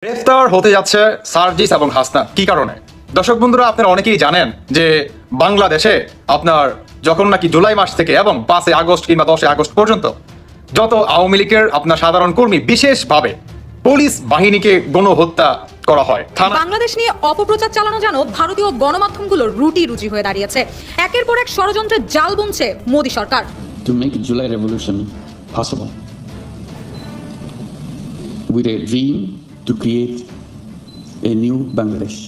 গ্রেফতার হতে যাচ্ছে সার্জিস এবং হাসনাত কি কারণে? দর্শক বন্ধুরা, আপনারা অনেকেই জানেন যে বাংলাদেশে আপনার যখন নাকি জুলাই মাস থেকে এবং 5 আগস্ট কিংবা 10 আগস্ট পর্যন্ত যত আওয়ামী লীগের আপনার সাধারণ কর্মী বিশেষভাবে পুলিশ বাহিনীকে গণহত্যা করা হয়। বাংলাদেশ নিয়ে অপপ্রচার চালানো যেন ভারতীয় গণমাধ্যমগুলোর রুটি হয়ে দাঁড়িয়েছে। একের পর এক ষড়যন্ত্রের জাল বুনছে মোদী সরকার। To make July revolution possible, with a dream to create a new Bangladesh.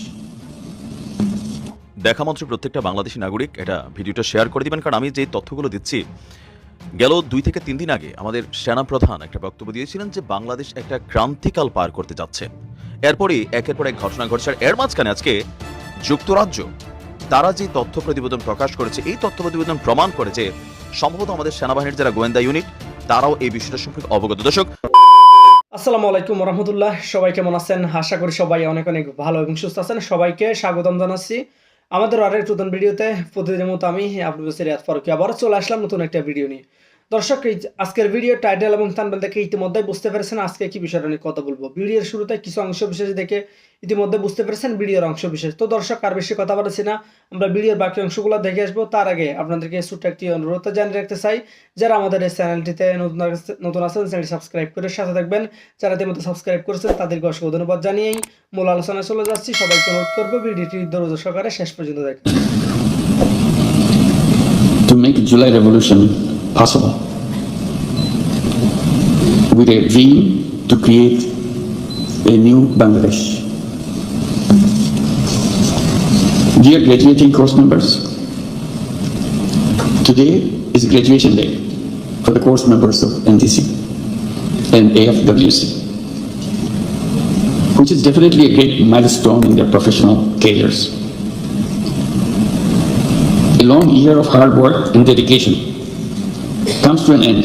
দেখা মাত্র প্রত্যেকটা বাংলাদেশী নাগরিক এটা ভিডিওটা শেয়ার করে দিবেন, কারণ আমি যে তথ্যগুলো দিচ্ছি গেল 2 থেকে 3 দিন আগে আমাদের সেনাপ্রধান একটা বক্তব্য দিয়েছিলেন যে বাংলাদেশ একটা ক্রান্তিকাল পার করতে যাচ্ছে। এরপরই একের পর এক ঘটনা ঘটছে। এর মাঝখানে আজকে যুক্তরাজ্য তারা যে তথ্য প্রতিবেদন প্রকাশ করেছে, এই তথ্য প্রতিবেদন প্রমাণ করে যে সম্ভবত আমাদের সেনাবাহিনীর যারা গোয়েন্দা ইউনিট তারাও এই বিষয়টা সম্পর্কে অবগত। দর্শক, আসসালামু আলাইকুম রহমতুল্লাহ, সবাই কেমন আছেন? আশা করি সবাই অনেক অনেক ভালো এবং সুস্থ আছেন। সবাইকে স্বাগতম জানাচ্ছি আমাদের আরেক নতুন ভিডিওতে। প্রতিদিনের মতো আমি আব্দুল বাসির রিয়াদ ফারুকী আবার চলে আসলাম নতুন একটা ভিডিও নিয়ে। দর্শক, আজকের ভিডিও টাইটেল এবং থাম্বনেল দেখে ইতিমধ্যে বুঝতে পেরেছেন আজকে কি বিষয়টা নিয়ে কথা বলবো। ভিডিওর শুরুতে কিছু অংশ বিশেষ দেখে ইতিমধ্যে বুঝতে পেরেছেন ভিডিওর অংশ বিশেষ। তো দর্শক, আর বেশি কথা বলছি না, আমরা ভিডিওর বাকি অংশগুলো দেখে আসবো। তার আগে আপনাদেরকে ছোট্ট একটি অনুরোধ জানিয়ে রাখতে চাই, যারা আমাদের এই চ্যানেলটিতে নতুন আছেন চ্যানেলটি সাবস্ক্রাইব করে সাথে থাকবেন। যারা ইতিমধ্যে সাবস্ক্রাইব করেছেন তাদেরকে অসংখ্য ধন্যবাদ জানিয়েই মূল আলোচনায় চলে যাচ্ছি। সবাইকে অনুরোধ করবো ভিডিওটি ধৈর্য সহকারে শেষ পর্যন্ত দেখেন। To make July revolution possible, with a dream to create a new Bangladesh. Dear graduating course members, today is graduation day for the course members of NTC and AFWC, which is definitely a great milestone in their professional careers. A long year of hard work and dedication comes to an end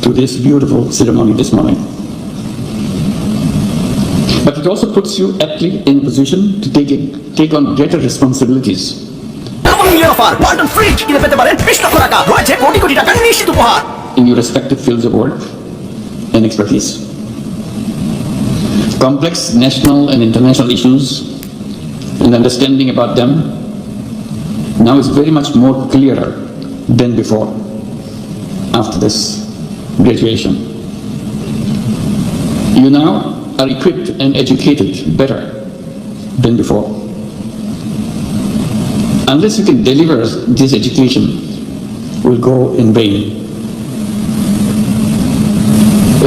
to this beautiful ceremony this morning. But it also puts you aptly in a position to take on greater responsibilities in your respective fields of work and expertise. Complex national and international issues and understanding about them now is very much more clearer than before after this graduation. You now are equipped and educated better than before. Unless you can deliver this education, will go in vain.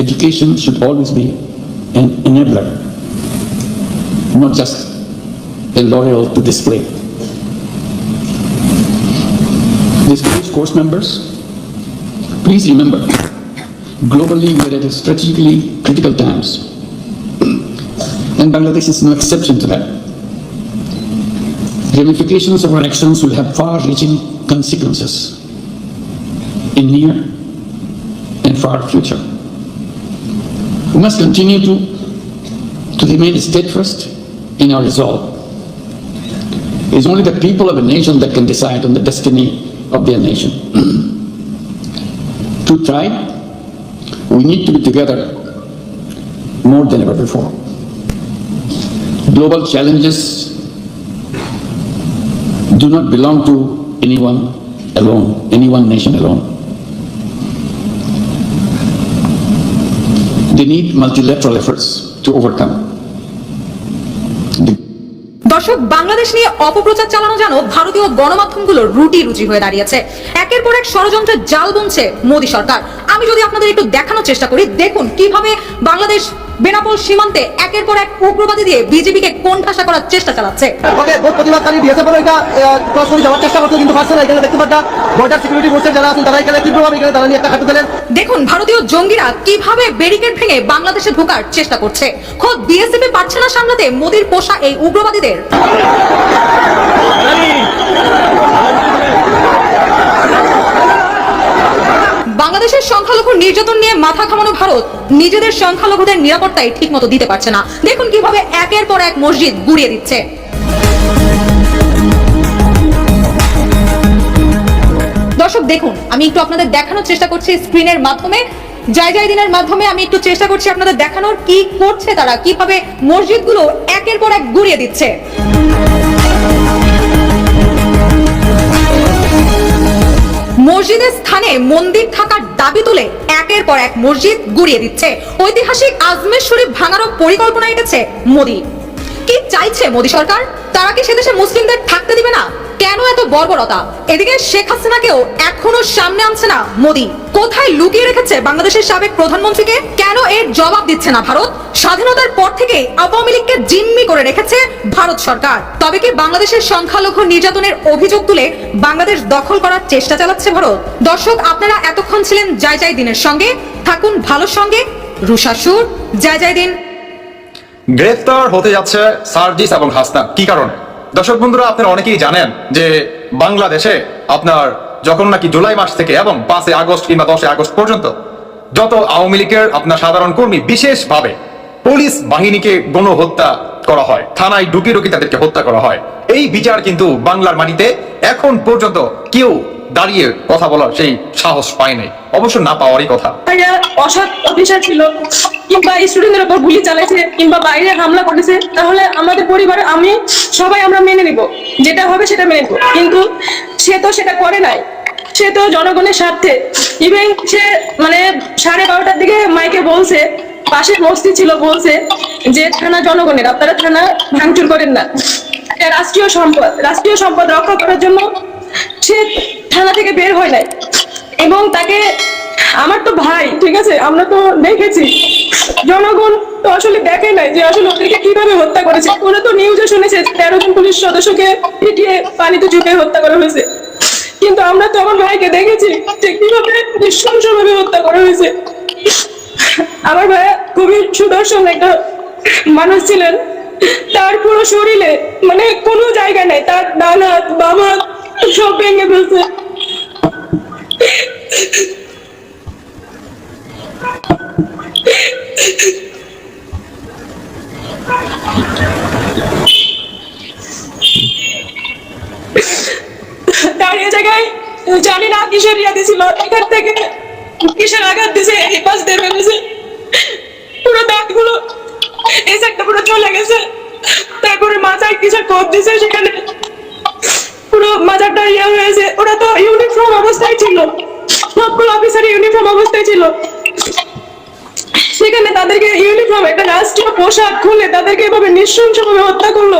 Education should always be an enabler, not just a laurel to display. Distinguished course members, please remember, globally we are at strategically critical times, and Bangladesh is no exception to that. Ramifications of our actions will have far-reaching consequences in near and far future. We must continue to remain steadfast in our resolve. It is only the people of a nation that can decide on the destiny of their nation. To try, we need to be together more than ever before. Global challenges do not belong to anyone alone, any one nation alone. They need multilateral efforts to overcome. দর্শক, বাংলাদেশ নিয়ে অপপ্রচার চালানো যেন ভারতীয় গণমাধ্যমগুলোর রুটি হয়ে দাঁড়িয়েছে। একের পর এক ষড়যন্ত্রের জাল বুনছে মোদী সরকার। আমি যদি আপনাদের একটু দেখানোর চেষ্টা করি, দেখুন কিভাবে বাংলাদেশ বেনাপোল সীমান্তে একের পর এক উগ্রবাদী দিয়ে বিজেপিকে কোণঠাসা করার চেষ্টা চালাচ্ছে। প্রতিবাদকারী বিএসএফ এটা সরাসরি যাওয়ার চেষ্টা করছে, কিন্তু পারছে না। এখানে দেখতে পাচ্ছেন বর্ডার সিকিউরিটি ফোর্সের যারা আছেন তারা এখানে তীব্রভাবে এখানে দাঁড়িয়ে একটা হাঁটু দিলেন। দেখুন ভারতীয় জঙ্গিরা কিভাবে ব্যারিকেড ভেঙে বাংলাদেশে ঢোকার চেষ্টা করছে। খোদ বিএসএফ পারছে না সামলাতে মোদীর পোষা এই উগ্রবাদীদের। বাংলাদেশের সংখ্যালঘু নির্যাতন নিয়ে মাথা ঘামানো ভারত নিজেদের সংখ্যালঘুদের নিরাপত্তাই ঠিকমতো দিতে পারছে না। দেখুন কিভাবে একের পর এক মসজিদ গুড়িয়ে দিচ্ছে। দর্শক দেখুন, আমি একটু আপনাদের দেখানোর চেষ্টা করছি স্ক্রিনের মাধ্যমে জয় জয় দিনের মাধ্যমে আমি একটু চেষ্টা করছি আপনাদের দেখানোর কি করছে তারা, কিভাবে মসজিদগুলো একের পর এক গুড়িয়ে দিচ্ছে। মসজিদের স্থানে মন্দির থাকার দাবি তুলে একের পর এক মসজিদ গুড়িয়ে দিচ্ছে। ঐতিহাসিক আজমের শরীফ ভাঙারও পরিকল্পনা এঁটেছে মোদী। কি চাইছে মোদী সরকার? তারা কি সেদেশে মুসলিমদের থাকতে দিবে না? কেন এত বর্বরতা? এদিকে শেখ হাসিনাকেও এখনো সামনে আনছে না মোদী। কোথায় লুকিয়ে রেখেছে বাংলাদেশের সাবেক প্রধানমন্ত্রীকে? কেন এর জবাব দিচ্ছে না ভারত? স্বাধীনতার পর থেকে আওয়ামী লীগকে জিম্মি করে রেখেছে ভারত সরকার। তবে কি বাংলাদেশের সংখ্যালঘু নির্যাতনের অভিযোগ তুলে বাংলাদেশ দখল করার চেষ্টা চালাচ্ছে ভারত? দর্শক, আপনারা এতক্ষণ ছিলেন জয় জয় দিনের সঙ্গে। থাকুন ভালোর সঙ্গে। রুশাসুর, জয় জয় দিন। গ্রেফতার হতে যাচ্ছে সার্জিস এবং হাসনাত, কি কারণে? দর্শক বন্ধুরা, আপনারা অনেকেই জানেন যে বাংলাদেশে আপনার যখন নাকি জুলাই মাস থেকে এবং 5 আগস্ট কিংবা 10 আগস্ট পর্যন্ত যত আওয়ামী লীগের আপনার সাধারণ কর্মী বিশেষভাবে পুলিশ বাহিনীকে গণহত্যা করা হয়, থানায় ঢুকি ঢুকি তাদেরকে হত্যা করা হয়, এই বিচার কিন্তু বাংলার মাটিতে এখন পর্যন্ত কেউ দাঁড়িয়ে কথা বলার সেই সাহস পায় নাই, অবশ্য না পাওয়ারই কথা। অসৎ অফিসার ছিল কিংবা স্টুডেন্টদের উপর গুলি চালাইছে কিংবা বাইরে হামলা করেছে, তাহলে আমাদের পরিবারে আমি সবাই আমরা মেনে নিব, যেটা হবে সেটা মেনে নিব। কিন্তু সে তো সেটা করে নাই, সে তো জনগণের স্বার্থে ইভেন সে মানে 12:30টার দিকে মাইকে বলছে, পাশের মসজিদ ছিল, বলছে যে থানা জনগণের, আপনারা থানা ভাঙচুর করেন না, এটা রাষ্ট্রীয় সম্পদ রক্ষা করার জন্য সে থানা থেকে বের হয় নাই। এবং তাকে, আমার তো ভাই, ঠিক আছে, আমরা তো দেখেছি, জনগণ তো আসলে দেখে নাই যে আসলে ওদেরকে কিভাবে হত্যা করেছে। ওরা তো নিউজে শুনেছে 13 জন পুলিশ সদস্যকে পিটিয়ে পানিতে চুপে হত্যা করা হয়েছে, কিন্তু আমরা তো আমার ভাইকে দেখেছি যে কিভাবে নৃশংসভাবে হত্যা করা হয়েছে। আমার ভাই খুবই সুদর্শন একটা মানুষ ছিলেন, তার পুরো শরীরে মানে কোনো জায়গা নেই, তার ডান হাত বাম হাত সব ভেঙে ফেলছে। দাঁড়িয়ে জায়গায় জানি না কিসের ইয়া দিছিল, এখান থেকে কিসের আঘাত দিছে, এই পাশ দিয়ে ফেলেছে, পুরো দাঁতগুলো এই সাইডটা পুরো চলে গেছে। তারপরে মাথায় কিসের কোপ দিছে, সেখানে পুরো মাথাটা ইয়ে হয়েছে। ওরা তো ইউনিফর্ম অবস্থায় ছিল, সবগুলো অফিসার ইউনিফর্ম অবস্থায় ছিল, সেখানে তাদেরকে ইউনিফর্ম একটা রাষ্ট্রীয় পোশাক খুলে তাদেরকে এভাবে নৃশংসভাবে হত্যা করলো।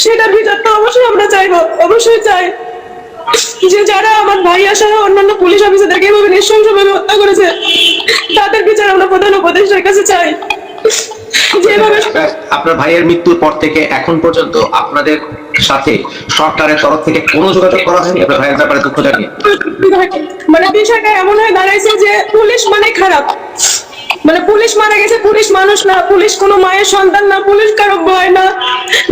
সেটার বিচার তো অবশ্যই আমরা চাইবো, অবশ্যই চাই যে যারা আমার ভাইয়া সহ অন্যান্য পুলিশ অফিসারদেরকে এভাবে নৃশংসভাবে হত্যা করেছে তাদের বিচার আমরা প্রধান উপদেষ্টার কাছে চাই। যেভাবে আপনার ভাইয়ের মৃত্যুর পর থেকে এখন পর্যন্ত আপনাদের সাথে সরকারের তরফ থেকে কোনো যোগাযোগ করা হয়নি আপনার ভাইয়ের ব্যাপারে দুঃখ জানিয়ে? মানে বিষয়টা এমন হয়ে দাঁড়াইছে যে পুলিশ মানে খারাপ, মানে পুলিশ মারা গেছে, পুলিশ মানুষ না, পুলিশ কোনো মায়ের সন্তান না, পুলিশ কারো ভয় না,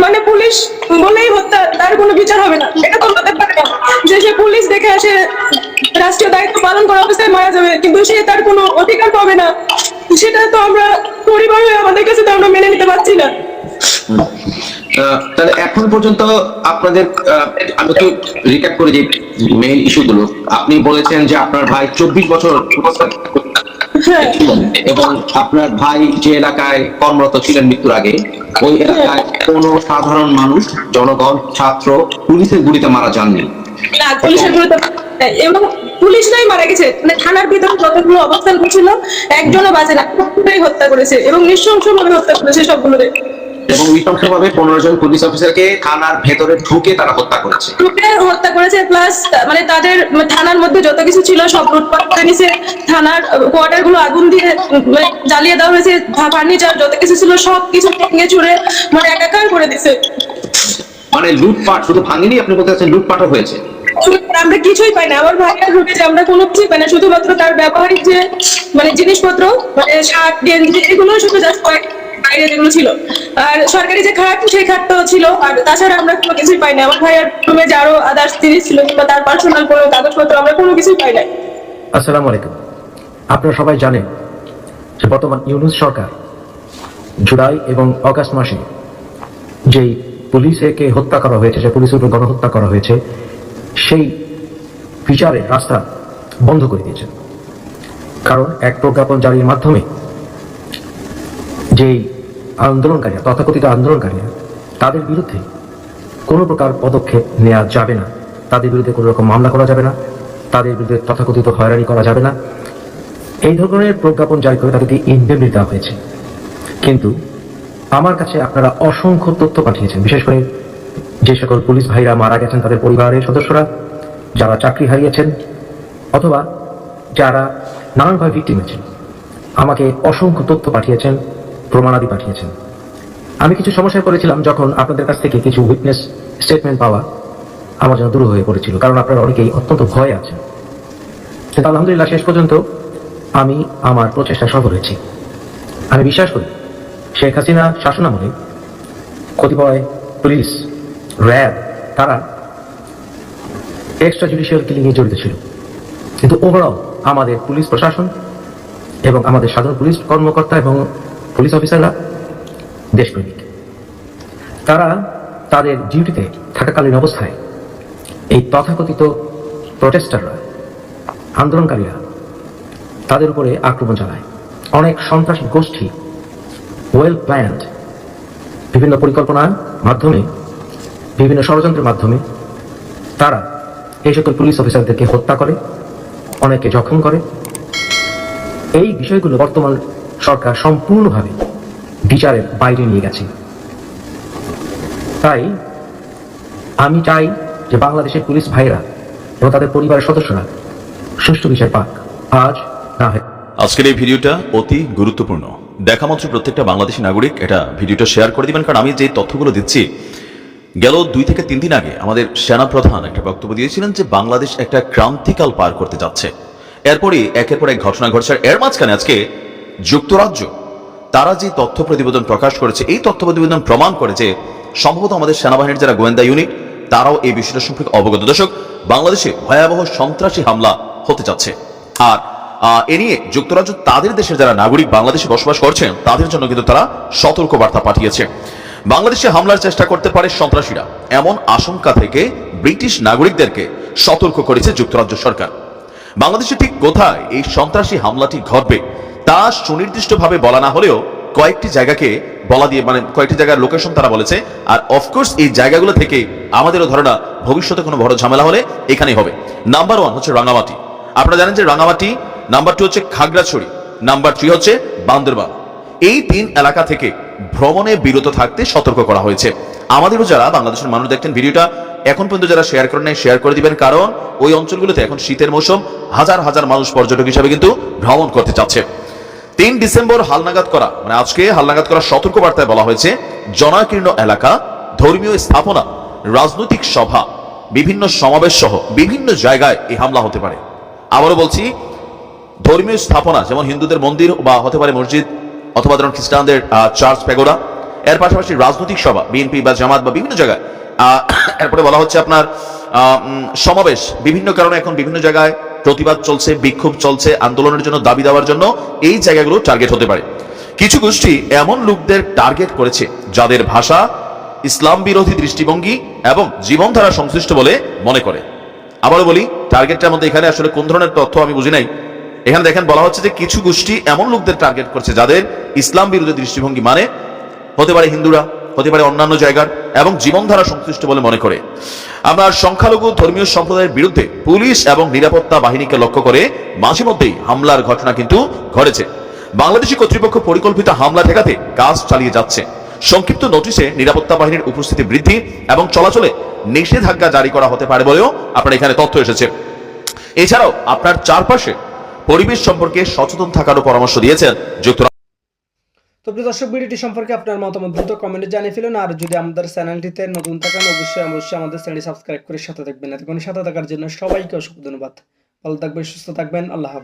মানে পুলিশ বলেই হত্যা, তার কোনো বিচার হবে না। এটা তো হতে পারে না যে সে পুলিশ দেখে আসে রাষ্ট্রীয় দায়িত্ব পালন করা অবস্থায় মারা যাবে, কিন্তু সে তার কোনো অধিকার পাবে না। সেটা তো আমরা পরিবার হয়ে আমাদের কাছে তো আমরা মেনে নিতে পারছি না। তাহলে এখন পর্যন্ত আপনাদের, আমি একটু রিক্যাপ করে দিই মেইন ইস্যুগুলো। আপনি বলেছেন যে আপনার ভাই 24 বছর এবং আপনার ভাই যে এলাকায় কর্মরত ছিলেন মৃত্যুর আগে, ওই এলাকায় কোনো সাধারণ মানুষ, জনগণ, ছাত্র পুলিশের গুলিতে মারা যাননি না, পুলিশের গুলিতে এবং পুলিশরাই মারা গেছে, মানে থানার ভিতরে যতগুলো অবস্থান করছিল একজনও বাঁচে না, পুরোটাই হত্যা করেছে এবং নৃশংসভাবে হত্যা করেছে সবগুলোরে। এবং নৃশংসভাবে 15 জন পুলিশ অফিসারকে থানার ভেতরে ঢুকে তারা হত্যা করেছে, হত্যা করেছে। প্লাস মানে তাদের থানার মধ্যে যত কিছু ছিল সব লুটপাট করে নিছে, থানার কোয়ার্টার গুলো আগুন দিয়ে জ্বালিয়ে দেওয়া হয়েছে, ফার্নিচার যত কিছু ছিল সব কিছু ভেঙে চুরে মানে একাকার করে দিছে। মানে লুটপাট শুধু ভাঙেনি, আপনি বলতে চাচ্ছেন লুটপাটও হয়েছে? আমরা কিছুই পাই না, আমার ভাইয়ের ঢুকেছে, আমরা কোনো কিছুই পাই না, শুধুমাত্র তার ব্যবহারিক যে মানে জিনিসপত্র, মানে শার্ট গেঞ্জি এগুলো শুধু জাস্ট বাইরে যেগুলো ছিল, আর সরকারি যে খাট সেই খাটটাও ছিল, আর তাছাড়া আমরা কোনো কিছুই পাই না। আমার ভাইয়ের রুমে যে আরো আদার্স জিনিস ছিল কিংবা তার পার্সোনাল কোনো কাগজপত্র আমরা কোনো কিছুই পাই না। আসসালামু আলাইকুম। আপনারা সবাই জানেন যে বর্তমান ইউনূস সরকার জুলাই এবং অগাস্ট মাসে যেই পুলিশকে হত্যা করা হয়েছে, যে পুলিশের উপর গণহত্যা করা হয়েছে, সেই বিচারের রাস্তা বন্ধ করে দিয়েছে। কারণ এক প্রজ্ঞাপন জারির মাধ্যমে যেই আন্দোলনকারীরা, তথাকথিত আন্দোলনকারীরা, তাদের বিরুদ্ধে কোনো প্রকার পদক্ষেপ নেওয়া যাবে না, তাদের বিরুদ্ধে কোনো রকম মামলা করা যাবে না, তাদের বিরুদ্ধে তথাকথিত হয়রানি করা যাবে না, এই ধরনের প্রজ্ঞাপন জারি করে তাদেরকে ইনডেমনিটি দেওয়া হয়েছে। কিন্তু আমার কাছে আপনারা অসংখ্য তথ্য পাঠিয়েছেন, বিশেষ করে যে সকল পুলিশ ভাইরা মারা গেছেন, তাদের পরিবারের সদস্যরা, যারা চাকরি হারিয়েছেন অথবা যারা নানানভাবে ভিকটিম হয়েছেন, আমাকে অসংখ্য তথ্য পাঠিয়েছেন, প্রমাণাদি পাঠিয়েছেন। আমি কিছু সমস্যায় পড়েছিলাম যখন আপনাদের কাছ থেকে কিছু উইটনেস স্টেটমেন্ট পাওয়া আমার জন্য দূর হয়ে পড়েছিল, কারণ আপনারা অনেকেই অত্যন্ত ভয়ে আছেন। কিন্তু আলহামদুলিল্লাহ শেষ পর্যন্ত আমি আমার প্রচেষ্টা সফল হয়েছি। আমি বিশ্বাস করি শেখ হাসিনা শাসনামলে কতিপয় পুলিশ, র্যাব, তারা এক্সট্রা জুডিশিয়াল কিলিংয়ে জড়িত ছিল, কিন্তু ওভারঅল আমাদের পুলিশ প্রশাসন এবং আমাদের সাধারণ পুলিশ কর্মকর্তা এবং পুলিশ অফিসাররা দেশপ্রেমিক। তারা তাদের ডিউটিতে থাকাকালীন অবস্থায় এই তথাকথিত প্রটেস্টাররা, আন্দোলনকারীরা, তাদের উপরে আক্রমণ চালায়। অনেক সন্ত্রাসী গোষ্ঠী ওয়েল প্ল্যান্ড, বিভিন্ন পরিকল্পনার মাধ্যমে, বিভিন্ন ষড়যন্ত্রের মাধ্যমে তারা এই সকল পুলিশ অফিসারদেরকে হত্যা করে, অনেকে জখম করে। এই বিষয়গুলো বর্তমান সরকার সম্পূর্ণভাবে বিচারের বাইরে নিয়ে গেছে। তাই আমি চাই যে বাংলাদেশের পুলিশ ভাইরা এবং তাদের পরিবারের সদস্যরা সুষ্ঠু বিচার পাক, আজ না হয়। আজকের এই ভিডিওটা অতি গুরুত্বপূর্ণ। দেখা মাত্র প্রত্যেকটা বাংলাদেশী নাগরিক এটা ভিডিওটা শেয়ার করে দিবেন, কারণ আমি যে তথ্যগুলো দিচ্ছি, গেল 2 থেকে 3 দিন আগে আমাদের সেনাপ্রধান একটা বক্তব্য দিয়েছিলেন যে বাংলাদেশ একটা ক্রান্তিকাল পার করতে যাচ্ছে। এরপরই একের পর এক ঘটনা ঘটছে। এর মাঝখানে আজকে যুক্তরাজ্য তারা যে তথ্য প্রতিবেদন প্রকাশ করেছে, এই তথ্য প্রতিবেদন প্রমাণ করে যে সম্ভবত আমাদের সেনাবাহিনীর যারা গোয়েন্দা ইউনিট তারাও এই বিষয়টা সম্পর্কে অবগত। দর্শক, বাংলাদেশে ভয়াবহ সন্ত্রাসী হামলা হতে যাচ্ছে, আর এ নিয়ে যুক্তরাজ্য তাদের দেশের যারা নাগরিক বাংলাদেশে বসবাস করছেন তাদের জন্য কিন্তু তারা সতর্ক বার্তা পাঠিয়েছে। বাংলাদেশে হামলার চেষ্টা করতে পারে সন্ত্রাসীরা, এমন আশঙ্কা থেকে ব্রিটিশ নাগরিকদেরকে সতর্ক করেছে যুক্তরাজ্য সরকার। বাংলাদেশে ঠিক কোথায় এই সন্ত্রাসী হামলাটি ঘটবে তা সুনির্দিষ্টভাবে বলা না হলেও কয়েকটি জায়গাকে বলা দিয়ে, মানে কয়েকটি জায়গার লোকেশন তারা বলেছে। আর অফকোর্স এই জায়গাগুলো থেকে আমাদেরও ধারণা ভবিষ্যতে কোনো বড় ঝামেলা হলে এখানেই হবে। নাম্বার 1 হচ্ছে রাঙামাটি। আপনারা জানেন যে রাঙামাটি, নাম্বার 2 হচ্ছে খাগড়াছড়ি, নাম্বার 3 হচ্ছে বান্দরবান। এই 3 এলাকা থেকে ভ্রমণে বিরত থাকতে সতর্ক করা হয়েছে। আমাদেরও যারা বাংলাদেশের মানুষ দেখছেন ভিডিওটা এখন পর্যন্ত যারা শেয়ার করেন নাই, শেয়ার করে দিবেন, কারণ ওই অঞ্চলগুলোতে এখন শীতের মৌসুম, হাজার হাজার মানুষ পর্যটক হিসাবে কিন্তু ভ্রমণ করতে চাচ্ছে। 3 ডিসেম্বর হালনাগাদ করা, মানে আজকে হালনাগাদ করা সতর্ক বার্তায় বলা হয়েছে জনাকীর্ণ এলাকা, ধর্মীয় স্থাপনা, রাজনৈতিক সভা, বিভিন্ন সমাবেশ সহ বিভিন্ন জায়গায় এই হামলা হতে পারে। আবারও বলছি, ধর্মীয় স্থাপনা যেমন হিন্দুদের মন্দির বা হতে পারে মসজিদ, অথবা ধরুন খ্রিস্টানদের চার্চ, প্যাগোডা, এর পাশাপাশি রাজনৈতিক সভা, বিএনপি বা জামাত বা বিভিন্ন জায়গায়। এরপরে বলা হচ্ছে আপনার সমাবেশ, বিভিন্ন কারণে এখন বিভিন্ন জায়গায় প্রতিবাদ চলছে, বিক্ষোভ চলছে, আন্দোলনের জন্য দাবি দেওয়ার জন্য এই জায়গাগুলো টার্গেট হতে পারে। কিছু গোষ্ঠী এমন লোকদের টার্গেট করেছে যাদের ভাষা ইসলাম বিরোধী দৃষ্টিভঙ্গি এবং জীবনধারা সংশ্লিষ্ট বলে মনে করে। আবারও বলি, টার্গেটটার মধ্যে এখানে আসলে কোন ধরনের তথ্য আমি বুঝি নাই। এখানে দেখেন বলা হচ্ছে যে কিছু গোষ্ঠী এমন লোকদের টার্গেট করছে যাদের ইসলাম বিরোধী দৃষ্টিভঙ্গি, মানে হতে পারে হিন্দুরা, হতে পারে অন্যান্য জায়গার, এবং জীবনধারা সংশ্লিষ্ট বলে মনে করে। আপনার সংখ্যালঘু ধর্মীয় সম্প্রদায়ের বিরুদ্ধে পুলিশ এবং নিরাপত্তা বাহিনীকে লক্ষ্য করে মাঝে মধ্যেই হামলার ঘটনা কিন্তু ঘটেছে। বাংলাদেশি কর্তৃপক্ষ পরিকল্পিত হামলা ঠেকাতে কাজ চালিয়ে যাচ্ছে। সংক্ষিপ্ত নোটিশে নিরাপত্তা বাহিনীর উপস্থিতি বৃদ্ধি এবং চলাচলে নিষেধাজ্ঞা জারি করা হতে পারে বলেও আপনার এখানে তথ্য এসেছে। এছাড়াও আপনার চারপাশে পরিবেশ সম্পর্কে সচেতন থাকারও পরামর্শ দিয়েছেন যুক্তরাজ্য। তো প্রিয় দর্শক, ভিডিওটি সম্পর্কে আপনার মতামত দ্রুত কমেন্টে জানিয়ে ফেলুন। আর যদি আমাদের চ্যানেলটিতে নতুন থাকেন অবশ্যই আমাদের চ্যানেলটি সাবস্ক্রাইব করে সাথে থাকবেন। এতক্ষণ সাথে থাকার জন্য সবাইকে অসংখ্য ধন্যবাদ। ভালো থাকবেন, সুস্থ থাকবেন, আল্লাহ হাফেজ।